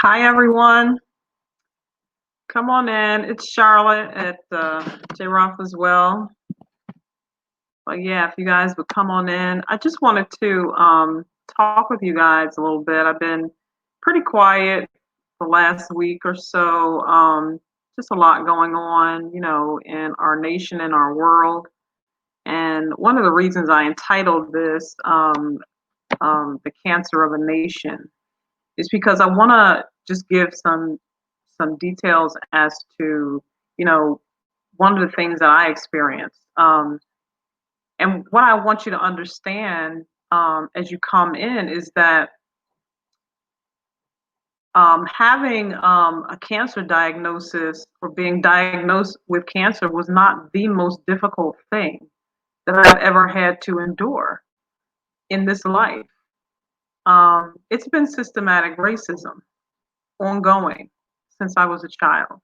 Hi, everyone. Come on in. It's Charlotte at J. Roth as well. But yeah, if you guys would come on in, I just wanted to talk with you guys a little bit. I've been pretty quiet the last week or so. Just a lot going on, in our nation and our world. And one of the reasons I entitled this "The Cancer of a Nation" is because I want to just give some details as to you know one of the things that I experienced, and what I want you to understand as you come in is that having a cancer diagnosis or being diagnosed with cancer was not the most difficult thing that I've ever had to endure in this life. It's been systematic racism ongoing since I was a child.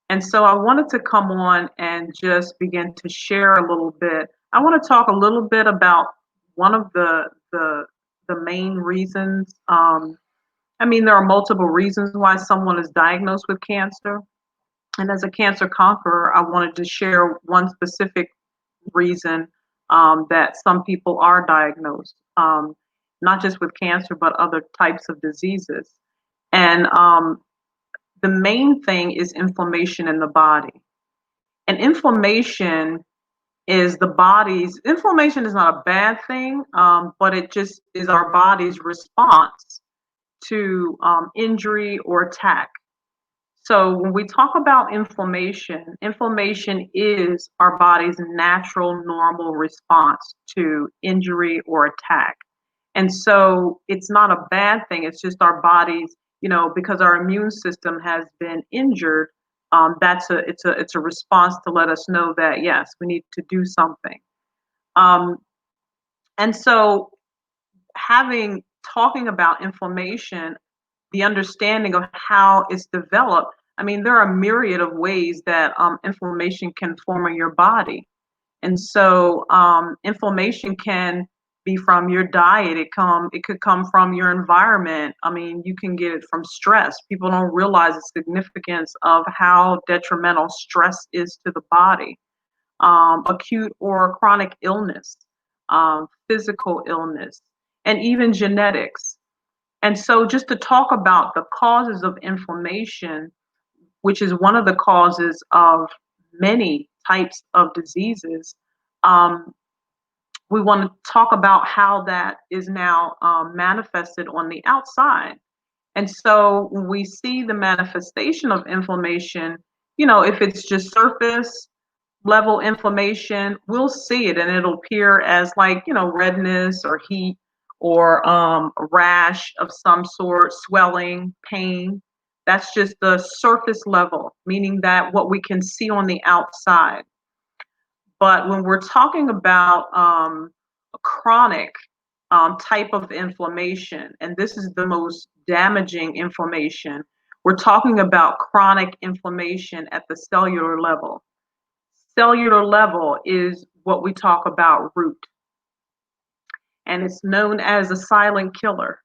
And so I wanted to come on and just begin to share a little bit. I want to talk a little bit about one of the main reasons. I mean, there are multiple reasons why someone is diagnosed with cancer. And as a cancer conqueror, I wanted to share one specific reason that some people are diagnosed, not just with cancer, but other types of diseases. And the main thing is inflammation in the body. And inflammation is not a bad thing, but it just is our body's response to injury or attack. So when we talk about inflammation is our body's natural, normal response to injury or attack. And so it's not a bad thing. It's just our bodies, because our immune system has been injured. It's a response to let us know that yes, we need to do something. Um, and so having talking about inflammation, the understanding of how it's developed. I mean, there are a myriad of ways that inflammation can form in your body. And so inflammation can be from your diet. It could come from your environment. I mean, you can get it from stress. People don't realize the significance of how detrimental stress is to the body. Acute or chronic illness, physical illness, and even genetics. And so, just to talk about the causes of inflammation, which is one of the causes of many types of diseases, um, we want to talk about how that is now manifested on the outside. And so, when we see the manifestation of inflammation, if it's just surface level inflammation, we'll see it and it'll appear as like, redness or heat or a rash of some sort, swelling, pain. That's just the surface level, meaning that what we can see on the outside. But when we're talking about a chronic type of inflammation, and this is the most damaging inflammation, we're talking about chronic inflammation at the cellular level. Cellular level is what we talk about root, and it's known as a silent killer.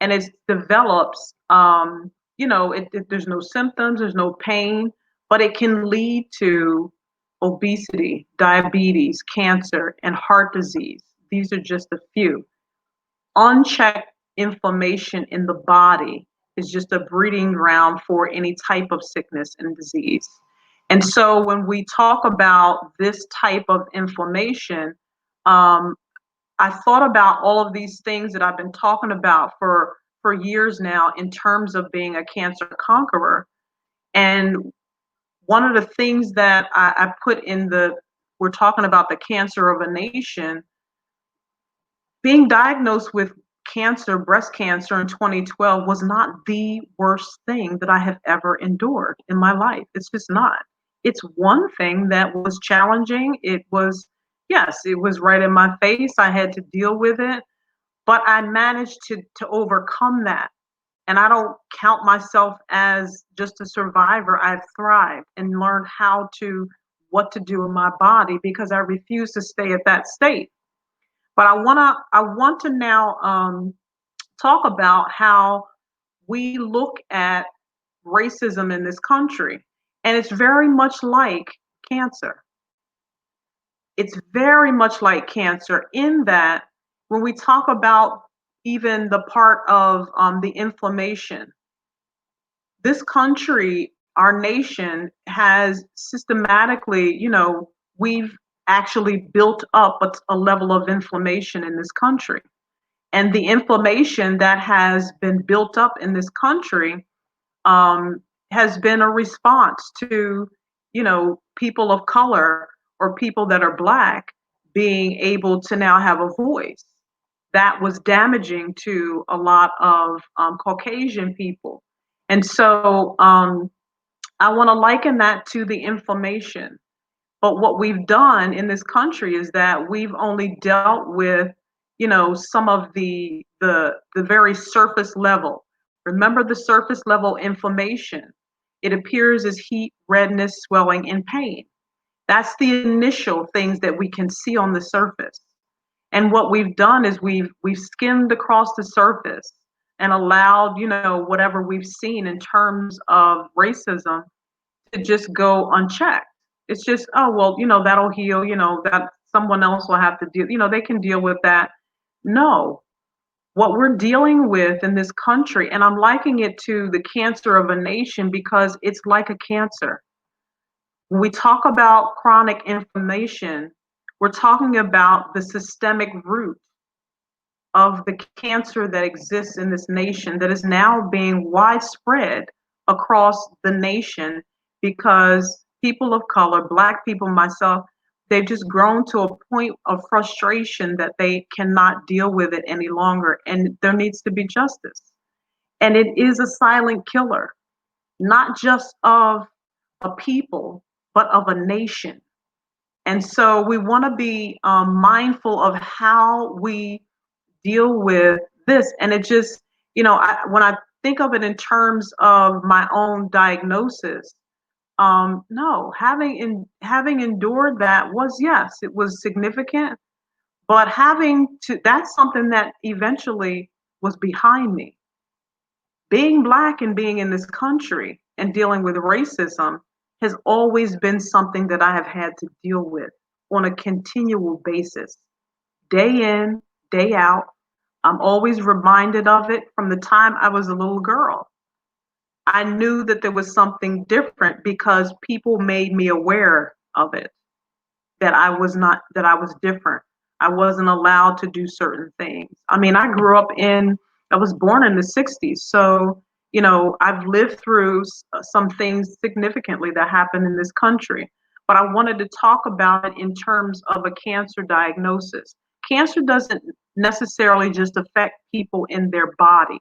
And it develops, there's no symptoms, there's no pain, but it can lead to obesity, diabetes, cancer, and heart disease. These are just a few. Unchecked inflammation in the body is just a breeding ground for any type of sickness and disease. And so when we talk about this type of inflammation, um, I thought about all of these things that I've been talking about for years now in terms of being a cancer conqueror. And one of the things that I put we're talking about the cancer of a nation, being diagnosed with cancer, breast cancer in 2012 was not the worst thing that I have ever endured in my life. It's just not. It's one thing that was challenging. Yes, it was right in my face. I had to deal with it, but I managed to overcome that. And I don't count myself as just a survivor. I've thrived and learned what to do in my body because I refuse to stay at that state. But I want to now talk about how we look at racism in this country, and it's very much like cancer. It's very much like cancer in that when we talk about even the part of the inflammation, this country, our nation has systematically, we've actually built up a level of inflammation in this country. And the inflammation that has been built up in this country um, has been a response to, people of color or people that are Black being able to now have a voice. That was damaging to a lot of Caucasian people. And so I want to liken that to the inflammation. But what we've done in this country is that we've only dealt with, some of the very surface level. Remember the surface level inflammation. It appears as heat, redness, swelling, and pain. That's the initial things that we can see on the surface. And what we've done is we've skimmed across the surface and allowed, whatever we've seen in terms of racism to just go unchecked. It's just, oh, well, that'll heal, that someone else will have to deal, they can deal with that. No, what we're dealing with in this country, and I'm likening it to the cancer of a nation because it's like a cancer. When we talk about chronic inflammation, we're talking about the systemic root of the cancer that exists in this nation that is now being widespread across the nation because people of color, Black people, myself, they've just grown to a point of frustration that they cannot deal with it any longer. And there needs to be justice. And it is a silent killer, not just of a people, but of a nation. And so we want to be mindful of how we deal with this. And it just, when I think of it in terms of my own diagnosis, no, having endured that was, yes, it was significant, but having to, that's something that eventually was behind me. Being Black and being in this country and dealing with racism has always been something that I have had to deal with on a continual basis, day in, day out. I'm always reminded of it from the time I was a little girl. I knew that there was something different because people made me aware of it, that I was not, that I was different. I wasn't allowed to do certain things. I mean, I was born in the 60s. So, I've lived through some things significantly that happened in this country. But I wanted to talk about it in terms of a cancer diagnosis. Cancer doesn't necessarily just affect people in their body,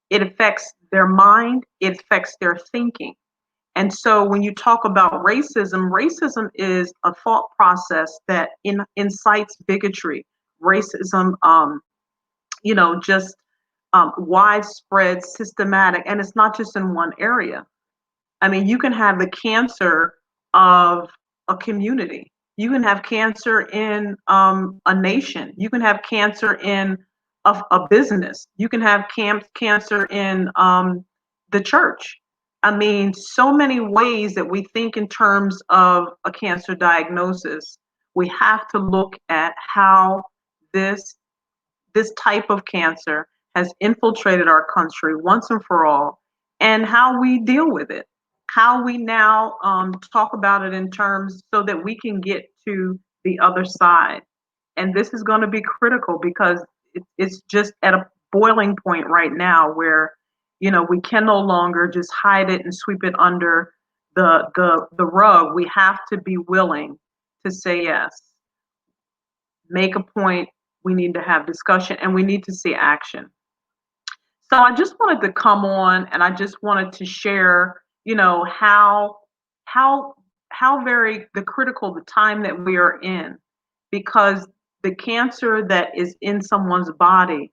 it affects their mind, it affects their thinking. And so when you talk about racism, racism is a thought process that incites bigotry. Racism, just widespread, systematic, and it's not just in one area. I mean, you can have the cancer of a community. You can have cancer in a nation. You can have cancer in a business. You can have cancer in the church. I mean, so many ways that we think in terms of a cancer diagnosis. We have to look at how this this type of cancer has infiltrated our country once and for all, and how we deal with it, how we now talk about it in terms so that we can get to the other side. And this is going to be critical because it's just at a boiling point right now where, we can no longer just hide it and sweep it under the rug. We have to be willing to say yes, make a point, we need to have discussion, and we need to see action. So I just wanted to come on and I just wanted to share, how how very the critical the time that we are in, because the cancer that is in someone's body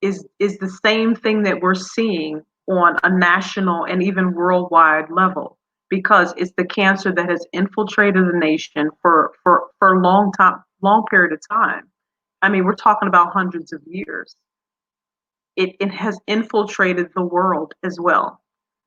is the same thing that we're seeing on a national and even worldwide level, because it's the cancer that has infiltrated the nation for a long period of time. I mean, we're talking about hundreds of years. it has infiltrated the world as well.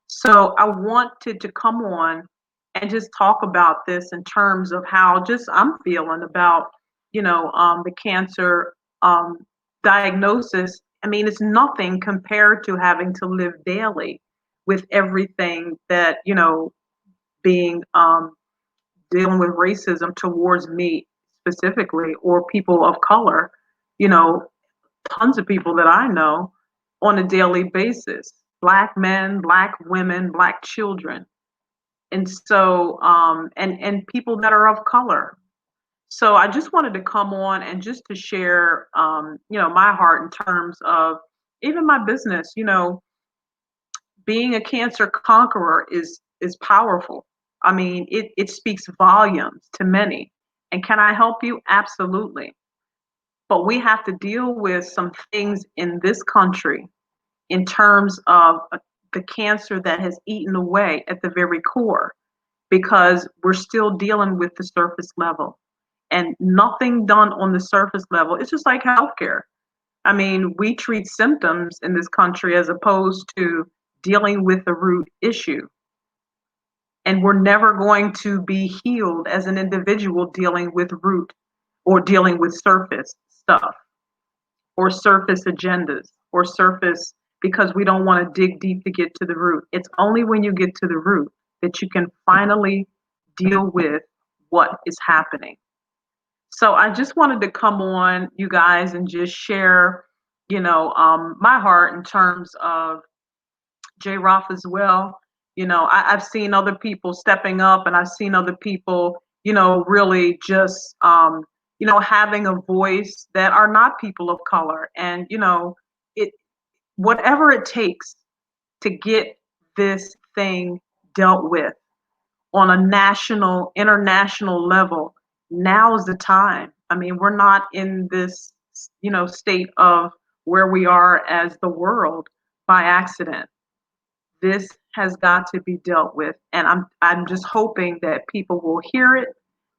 So I wanted to come on and just talk about this in terms of how just I'm feeling about, the cancer um, diagnosis. I mean, it's nothing compared to having to live daily with everything that, being dealing with racism towards me specifically or people of color, you know, tons of people that I know on a daily basis. Black men, black women, black children. And so and people that are of color. So I just wanted to come on and just to share my heart in terms of even my business, being a cancer conqueror is powerful. I mean, it speaks volumes to many. And can I help you? Absolutely. But we have to deal with some things in this country in terms of the cancer that has eaten away at the very core because we're still dealing with the surface level and nothing done on the surface level. It's just like healthcare. I mean, we treat symptoms in this country as opposed to dealing with the root issue. And we're never going to be healed as an individual dealing with root or dealing with surface stuff or surface agendas or surface because we don't want to dig deep to get to the root. It's only when you get to the root that you can finally deal with what is happening. So I just wanted to come on, you guys, and just share, my heart in terms of J. Roth as well. I've seen other people stepping up, and I've seen other people, really just, having a voice that are not people of color, and it whatever it takes to get this thing dealt with on a national, international level. Now is the time. I mean, we're not in this, state of where we are as the world by accident. This has got to be dealt with, and I'm just hoping that people will hear it,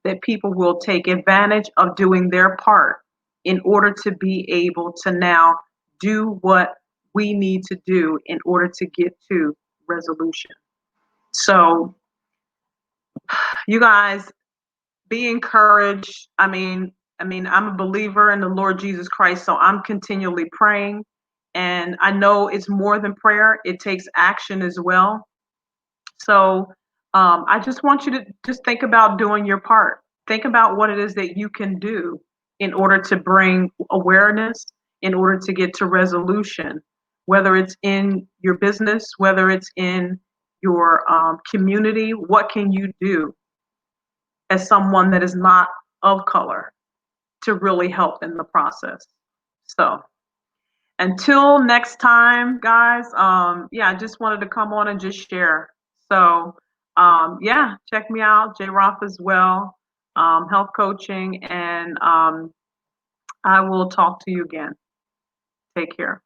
that people will take advantage of doing their part in order to be able to now do what we need to do in order to get to resolution. So, you guys, be encouraged. I mean, I'm a believer in the Lord Jesus Christ, so I'm continually praying. And I know it's more than prayer, it takes action as well. So I just want you to just think about doing your part. Think about what it is that you can do in order to bring awareness, in order to get to resolution, whether it's in your business, whether it's in your community. What can you do as someone that is not of color to really help in the process? So until next time, guys, yeah, I just wanted to come on and just share. So, yeah, check me out, J. Roth as well, health coaching, and I will talk to you again. Take care.